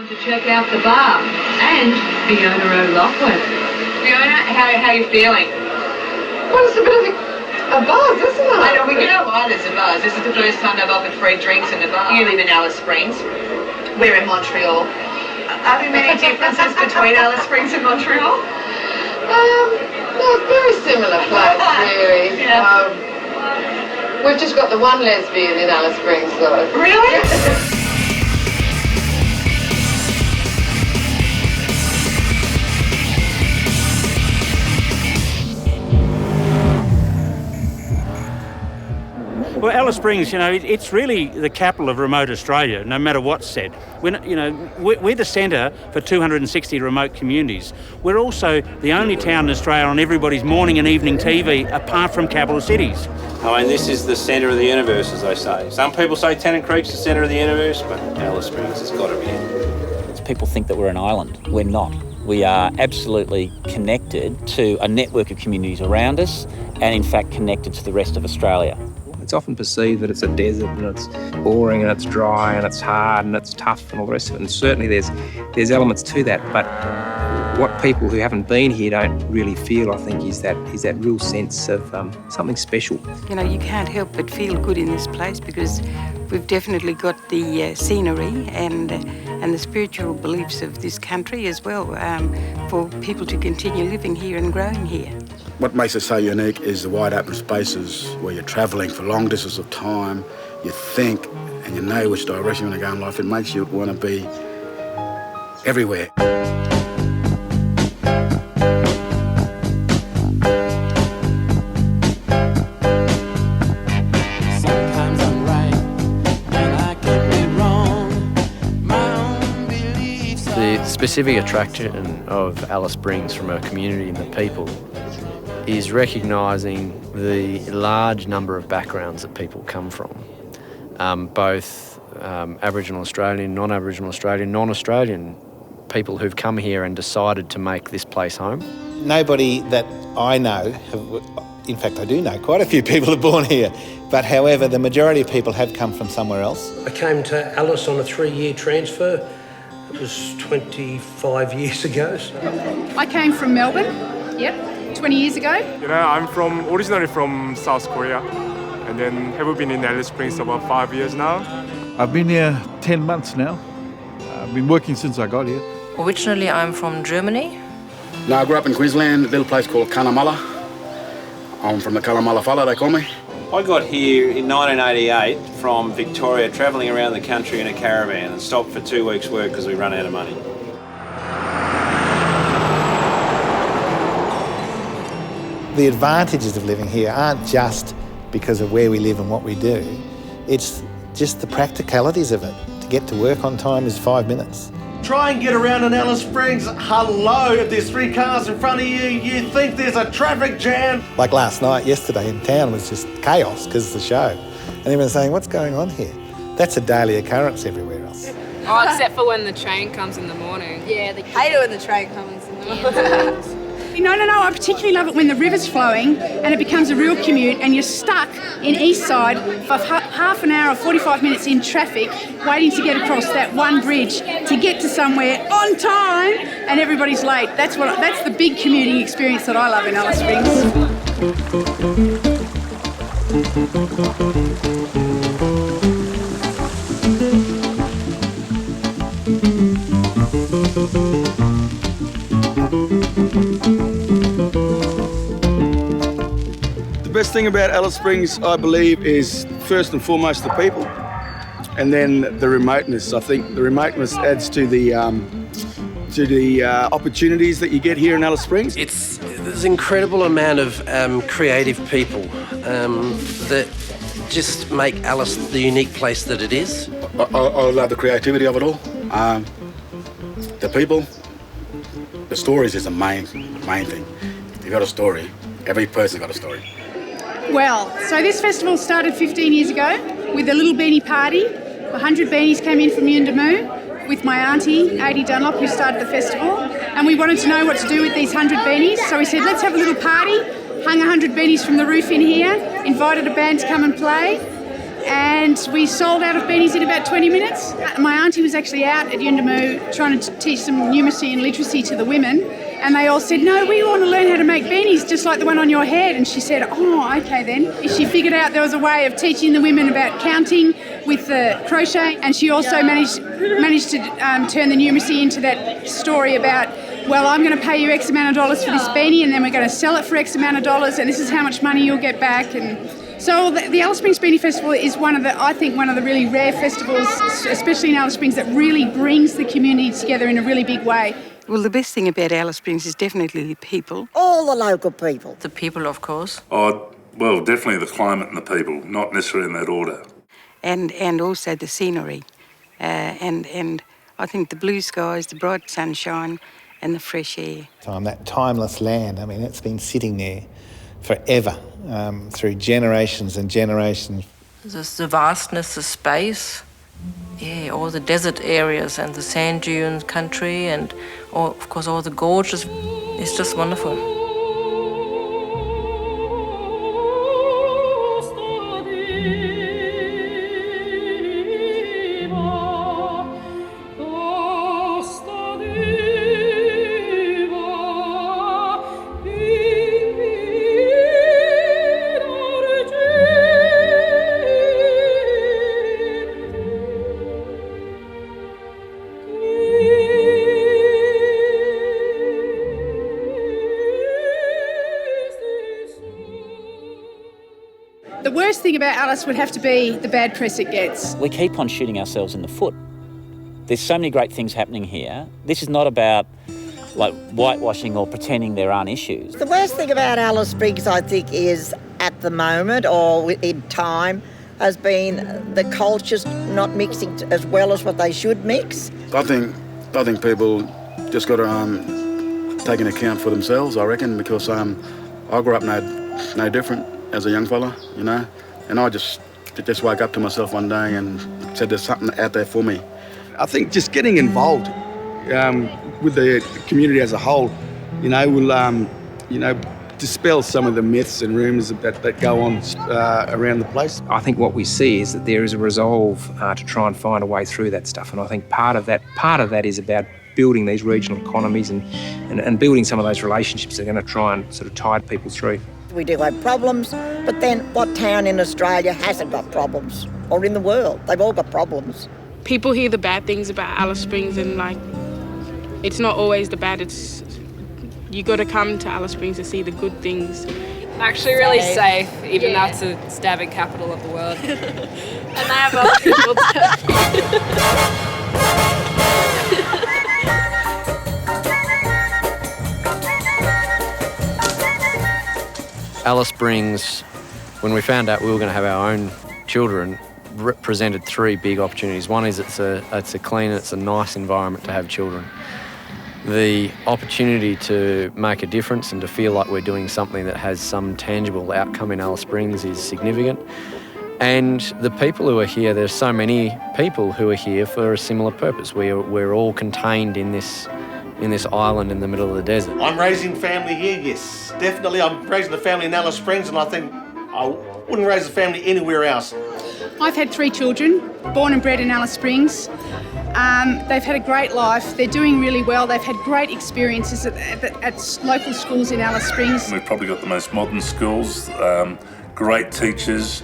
To check out the bar and Fiona O'Loughlin. Fiona, how are you feeling? Well, it's a bit of a buzz, isn't it? I know, we know why there's a buzz. This is the first time they've offered free drinks in the bar. You live in Alice Springs. We're in Montreal. Are there many differences between Alice Springs and Montreal? No, very similar place, really. Yeah. We've just got the one lesbian in Alice Springs, though. Really? Well, Alice Springs, it's really the capital of remote Australia, no matter what's said. We're the centre for 260 remote communities. We're also the only town in Australia on everybody's morning and evening TV, apart from capital cities. I mean, this is the centre of the universe, as they say. Some people say Tennant Creek's the centre of the universe, but Alice Springs has got to be it. People think that we're an island. We're not. We are absolutely connected to a network of communities around us and, in fact, connected to the rest of Australia. It's often perceived that it's a desert and it's boring and it's dry and it's hard and it's tough and all the rest of it. And certainly there's elements to that. But what people who haven't been here don't really feel, I think, is that real sense of something special. You can't help but feel good in this place because we've definitely got the scenery and the spiritual beliefs of this country as well for people to continue living here and growing here. What makes it so unique is the wide open spaces where you're travelling for long distances of time, you think and you know which direction you want to go in life. It makes you want to be everywhere. Sometimes I'm right and I can be wrong. My own beliefs. The specific attraction of Alice Springs from our community and the people is recognising the large number of backgrounds that people come from, both Aboriginal Australian, non-Aboriginal Australian, non-Australian people who've come here and decided to make this place home. Nobody that I know, in fact I do know quite a few people are born here, but however the majority of people have come from somewhere else. I came to Alice on a 3-year transfer. It was 25 years ago. I came from Melbourne, 20 years ago. I'm originally from South Korea, and then have been in Alice Springs about 5 years now. I've been here 10 months now. I've been working since I got here. Originally, I'm from Germany. Now, I grew up in Queensland, a little place called Cunnamulla. I'm from the Cunnamulla fella, they call me. I got here in 1988 from Victoria, travelling around the country in a caravan and stopped for 2 weeks' work because we run out of money. The advantages of living here aren't just because of where we live and what we do, it's just the practicalities of it. To get to work on time is 5 minutes. Try and get around in Alice Springs. Hello, if there's 3 cars in front of you, you think there's a traffic jam. Like last night, yesterday in town was just chaos because of the show. And everyone's saying, what's going on here? That's a daily occurrence everywhere else. Oh, except for when the train comes in the morning. Yeah, they hate it when the train comes in the morning. No, I particularly love it when the river's flowing and it becomes a real commute and you're stuck in East Side for half an hour or 45 minutes in traffic waiting to get across that one bridge to get to somewhere on time and everybody's late. That's the big commuting experience that I love in Alice The best thing about Alice Springs, I believe, is first and foremost the people, and then the remoteness. I think the remoteness adds to the opportunities that you get here in Alice Springs. There's an incredible amount of creative people that just make Alice the unique place that it is. I love the creativity of it all. The people, the stories is the main thing. If you've got a story, every person's got a story. Well, so this festival started 15 years ago with a little beanie party. 100 beanies came in from Yuendamu with my auntie, Adi Dunlop, who started the festival. And we wanted to know what to do with these 100 beanies. So we said, let's have a little party. Hung 100 beanies from the roof in here, invited a band to come and play. and we sold out of beanies in about 20 minutes. My auntie was actually out at Yuendamu trying to teach some numeracy and literacy to the women, and they all said, no, we want to learn how to make beanies just like the one on your head. And she said, oh, okay then. She figured out there was a way of teaching the women about counting with the crochet, and she also managed to turn the numeracy into that story about, well, I'm going to pay you X amount of dollars for this beanie, and then we're going to sell it for X amount of dollars, and this is how much money you'll get back. And so the Alice Springs Beanie Festival is one of the really rare festivals, especially in Alice Springs, that really brings the community together in a really big way. Well, the best thing about Alice Springs is definitely the people. All the local people. The people, of course. Oh, well, definitely the climate and the people, not necessarily in that order. And also the scenery. And I think the blue skies, the bright sunshine and the fresh air. That timeless land, I mean, it's been sitting there forever, through generations and generations. The vastness, the space, all the desert areas and the sand dunes country and, of course, all the gorges. It's just wonderful. The worst thing about Alice would have to be the bad press it gets. We keep on shooting ourselves in the foot. There's so many great things happening here. This is not about like whitewashing or pretending there aren't issues. The worst thing about Alice Springs, I think, is at the moment or in time has been the cultures not mixing as well as what they should mix. I think people just got to take into account for themselves, I reckon, because I grew up no different as a young fella, you know, and I just woke up to myself one day and said there's something out there for me. I think just getting involved with the community as a whole, will, dispel some of the myths and rumours that go on around the place. I think what we see is that there is a resolve to try and find a way through that stuff, and I think part of that is about building these regional economies and building some of those relationships that are going to try and sort of tide people through. We do have problems, but then what town in Australia hasn't got problems? Or in the world? They've all got problems. People hear the bad things about Alice Springs and it's not always the bad, you got to come to Alice Springs to see the good things. Actually really safe, even though it's the stabbing capital of the world. And they have other people Alice Springs, when we found out we were going to have our own children, represented three big opportunities. One is it's a clean, it's a nice environment to have children. The opportunity to make a difference and to feel like we're doing something that has some tangible outcome in Alice Springs is significant. And the people who are here, there's so many people who are here for a similar purpose. We're all contained in this island in the middle of the desert. I'm raising family here, yes. Definitely, I'm raising a family in Alice Springs, and I think I wouldn't raise a family anywhere else. I've had 3 children, born and bred in Alice Springs. They've had a great life. They're doing really well. They've had great experiences at local schools in Alice Springs. We've probably got the most modern schools, great teachers,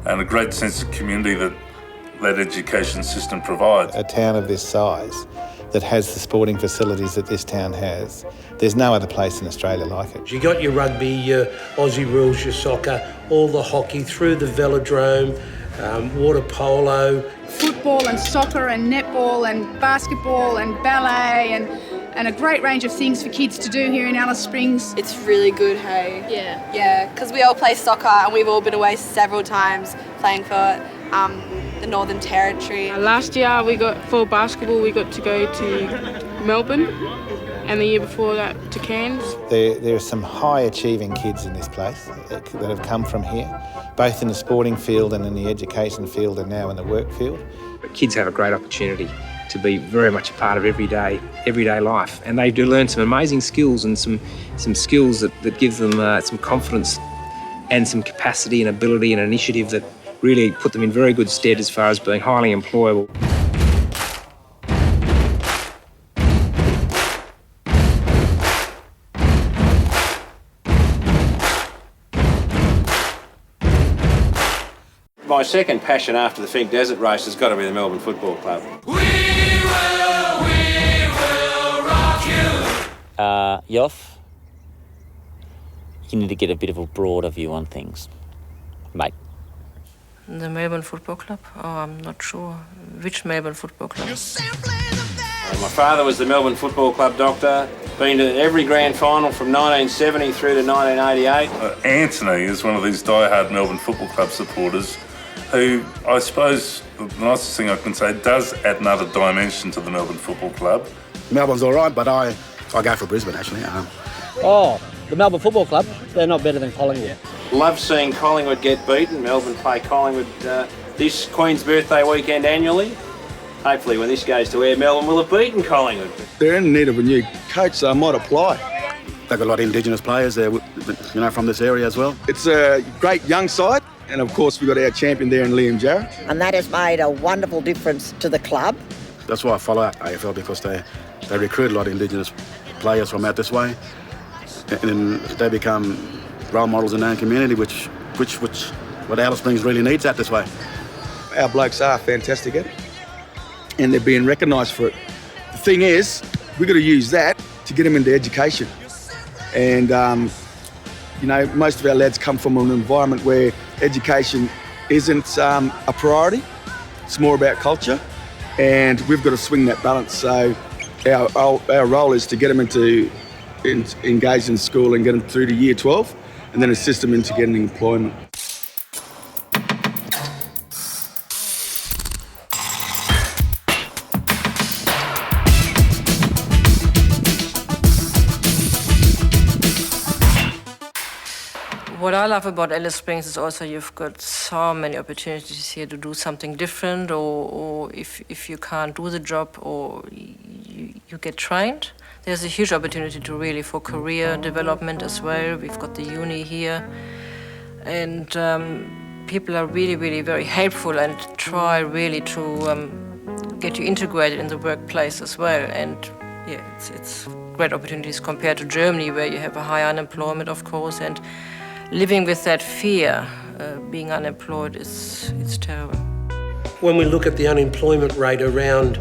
and a great sense of community that education system provides. A town of this size that has the sporting facilities that this town has, there's no other place in Australia like it. You got your rugby, your Aussie rules, your soccer, all the hockey through the velodrome, water polo. Football and soccer and netball and basketball and ballet and a great range of things for kids to do here in Alice Springs. It's really good, hey? Yeah. Yeah, because we all play soccer and we've all been away several times playing for the Northern Territory. Last year for basketball we got to go to Melbourne and the year before that to Cairns. There are some high achieving kids in this place that have come from here, both in the sporting field and in the education field and now in the work field. But kids have a great opportunity to be very much a part of everyday life, and they do learn some amazing skills and some skills that give them some confidence and some capacity and ability and initiative that really put them in very good stead as far as being highly employable. My second passion after the Fink Desert race has got to be the Melbourne Football Club. Yoff, you need to get a bit of a broader view on things, mate. The Melbourne Football Club? Oh, I'm not sure. Which Melbourne Football Club? My father was the Melbourne Football Club doctor, been to every grand final from 1970 through to 1988. Anthony is one of these die-hard Melbourne Football Club supporters who, I suppose, the nicest thing I can say, does add another dimension to the Melbourne Football Club. Melbourne's all right, but I go for Brisbane, actually. Oh, the Melbourne Football Club, they're not better than Collingwood. Love seeing Collingwood get beaten. Melbourne play Collingwood this Queen's birthday weekend annually. Hopefully when this goes to air, Melbourne will have beaten Collingwood. They're in need of a new coach, so I might apply. They've got a lot of Indigenous players there, from this area as well. It's a great young side, and of course we've got our champion there in Liam Jarrett. And that has made a wonderful difference to the club. That's why I follow AFL, because they recruit a lot of Indigenous players from out this way, and they become role models in their own community, which what Alice Springs really needs out this way. Our blokes are fantastic at it, and they're being recognised for it. The thing is, we've got to use that to get them into education. And, most of our lads come from an environment where education isn't a priority. It's more about culture, and we've got to swing that balance. So our role is to get them engaged in school and get them through to year 12, and then assist them into getting employment. What I love about Alice Springs is also you've got so many opportunities here to do something different, or if you can't do the job or you get trained. There's a huge opportunity to really for career development as well. We've got the uni here, and people are really, really very helpful and try really to get you integrated in the workplace as well. And yeah, it's great opportunities compared to Germany, where you have a high unemployment, of course, and living with that fear, being unemployed, it's terrible. When we look at the unemployment rate around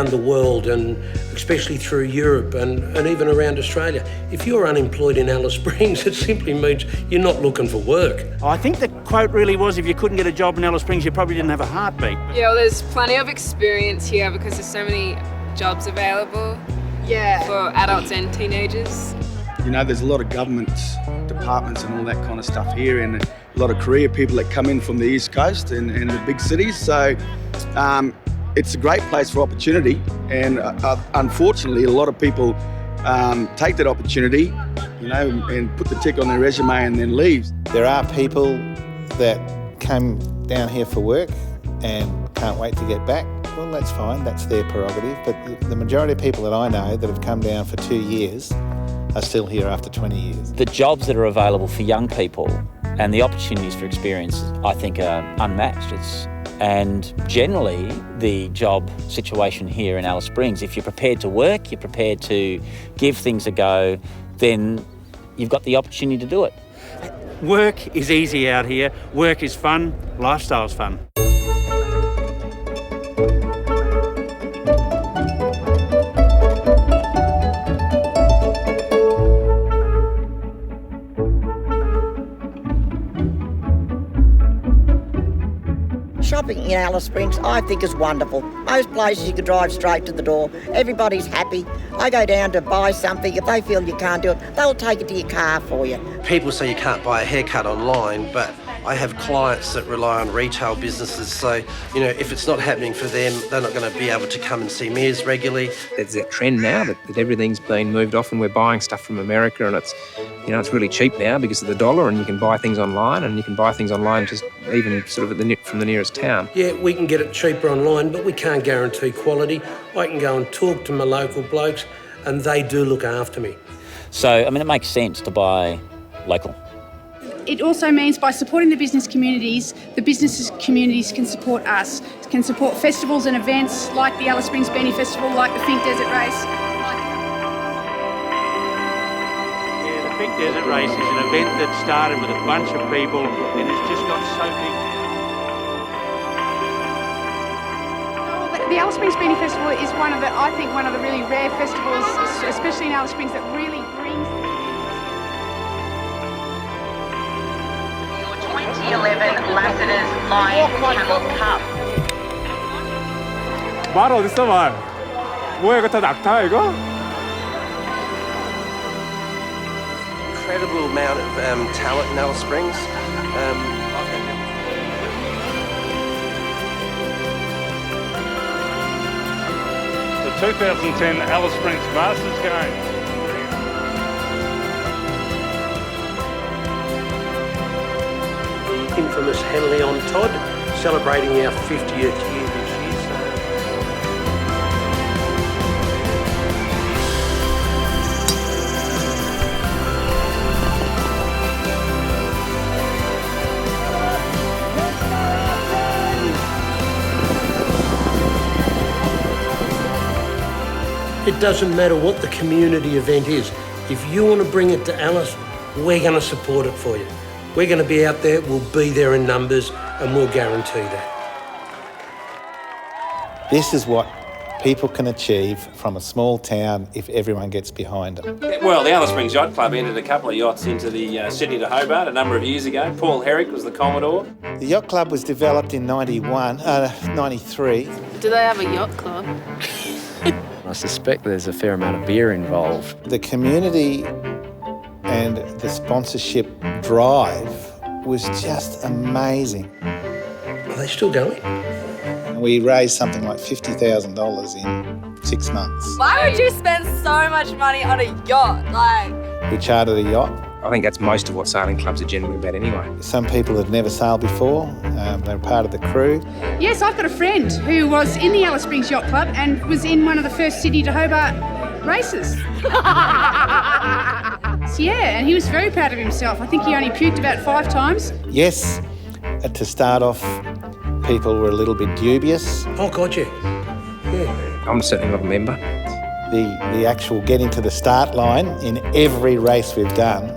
the world, and especially through Europe and even around Australia, if you're unemployed in Alice Springs, it simply means you're not looking for work. I think the quote really was, if you couldn't get a job in Alice Springs, you probably didn't have a heartbeat. Yeah, well, there's plenty of experience here because there's so many jobs available for adults and teenagers. There's a lot of government departments and all that kind of stuff here, and a lot of career people that come in from the East Coast and the big cities. So it's a great place for opportunity, and unfortunately a lot of people take that opportunity, and put the tick on their resume and then leave. There are people that come down here for work and can't wait to get back. Well, that's fine, that's their prerogative, but the majority of people that I know that have come down for 2 years are still here after 20 years. The jobs that are available for young people and the opportunities for experience, I think, are unmatched. And generally, the job situation here in Alice Springs, if you're prepared to work, you're prepared to give things a go, then you've got the opportunity to do it. Work is easy out here, work is fun, lifestyle's fun. Shopping in Alice Springs, I think, is wonderful. Most places you can drive straight to the door. Everybody's happy. I go down to buy something. If they feel you can't do it, they'll take it to your car for you. People say you can't buy a haircut online, but I have clients that rely on retail businesses, so, if it's not happening for them, they're not going to be able to come and see me as regularly. There's that trend now that everything's been moved off, and we're buying stuff from America, and it's really cheap now because of the dollar, and you can buy things online, just even sort of from the nearest town. Yeah, we can get it cheaper online, but we can't guarantee quality. I can go and talk to my local blokes, and they do look after me. So, it makes sense to buy local. it also means by supporting the business communities can support us, can support festivals and events like the Alice Springs Beanie Festival, like the Fink Desert Race. Yeah, the Fink Desert Race is an event that started with a bunch of people and it's just got so big. The Alice Springs Beanie Festival is one of the really rare festivals, especially in Alice Springs, that really brings the community. Your 2011 Lassiter's Lion Camel Cup. 말 어딨어 말? 뭐야 이거 다 낙타야 이거? Incredible amount of talent in Alice Springs. The 2010 Alice Springs Masters Games. The infamous Henley on Todd, celebrating our 50th year this year. It doesn't matter what the community event is. If you want to bring it to Alice, we're going to support it for you. We're going to be out there, we'll be there in numbers, and we'll guarantee that. This is what people can achieve from a small town if everyone gets behind them. Well, the Alice Springs Yacht Club entered a couple of yachts into the Sydney to Hobart a number of years ago. Paul Herrick was the Commodore. The Yacht Club was developed in 93. Do they have a yacht club? I suspect there's a fair amount of beer involved. The community and the sponsorship drive was just amazing. Are they still going? We raised something like $50,000 in 6 months. Why would you spend so much money on a yacht? We chartered a yacht. I think that's most of what sailing clubs are generally about anyway. Some people had never sailed before. They were part of the crew. Yes, I've got a friend who was in the Alice Springs Yacht Club and was in one of the first Sydney to Hobart races. So, yeah, and he was very proud of himself. I think he only puked about 5 times. Yes, to start off, people were a little bit dubious. Oh, God, yeah. I'm certainly not a member. The actual getting to the start line in every race we've done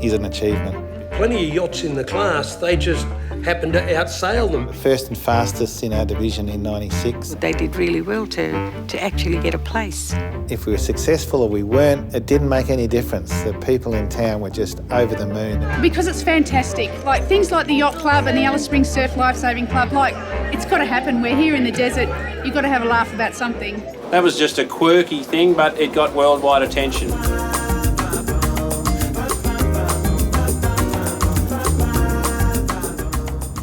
is an achievement. Plenty of yachts in the class, they just happened to outsail them. First and fastest in our division in 96. They did really well to actually get a place. If we were successful or we weren't, it didn't make any difference. The people in town were just over the moon. Because it's fantastic. Like things like the Yacht Club and the Alice Springs Surf Lifesaving Club, like it's got to happen. We're here in the desert, you've got to have a laugh about something. That was just a quirky thing, but it got worldwide attention.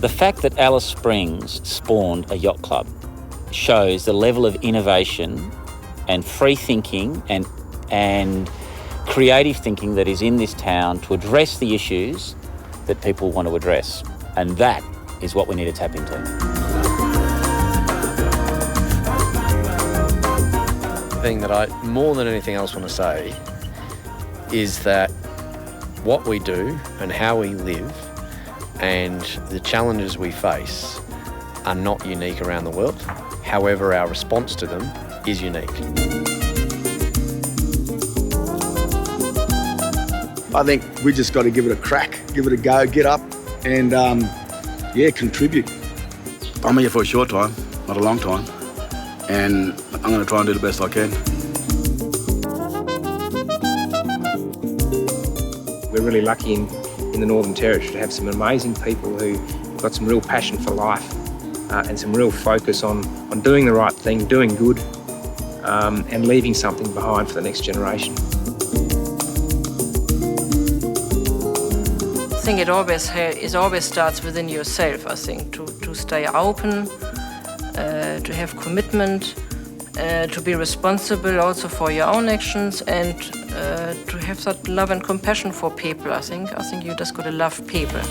The fact that Alice Springs spawned a yacht club shows the level of innovation and free thinking and creative thinking that is in this town to address the issues that people want to address. And that is what we need to tap into. The thing that I, more than anything else, want to say is that what we do and how we live and the challenges we face are not unique around the world. However, our response to them is unique. I think we just got to give it a crack, give it a go, get up and, contribute. I'm here for a short time, not a long time, and I'm going to try and do the best I can. We're really lucky in the Northern Territory to have some amazing people who've got some real passion for life and some real focus on doing the right thing, doing good, and leaving something behind for the next generation. I think it always starts within yourself, I think, to stay open, to have commitment, to be responsible also for your own actions and to have that love and compassion for people. I think you just got to love people.